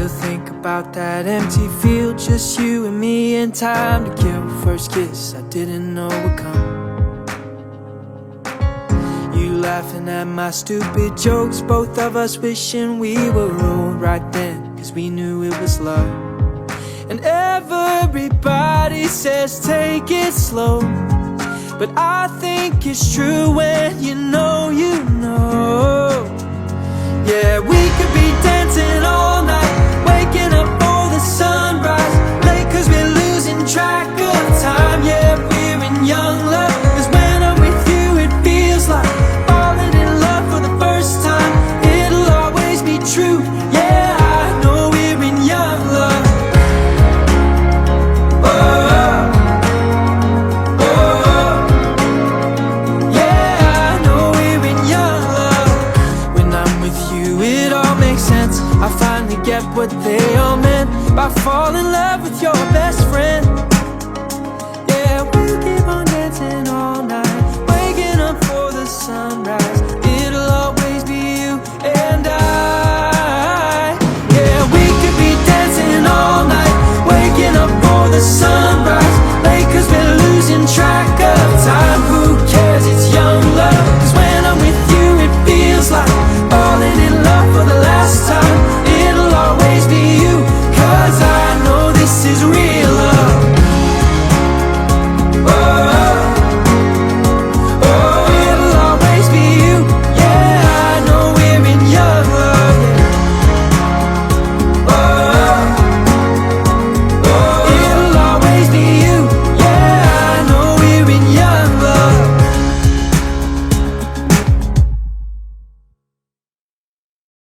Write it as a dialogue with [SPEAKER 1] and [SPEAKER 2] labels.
[SPEAKER 1] still think about that empty field, just you and me and time to kill. First kiss I didn't know would come. You laughing at my stupid jokes, both of us wishing we were old right then, cause we knew it was love. And everybody says take it slow, but I think it's true when you know you know. Yeah, we could be dancing all night, waking up for the sunrise, late cause we're losing track of time. Yeah, we're in young love, cause when I'm with you it feels like falling in love for the first time. It'll always be true, yeah, I know we're in young love. I finally get what they all meant by falling in love with your best friend. Yeah, we'll keep on dancing all night, waking up for the sunrise,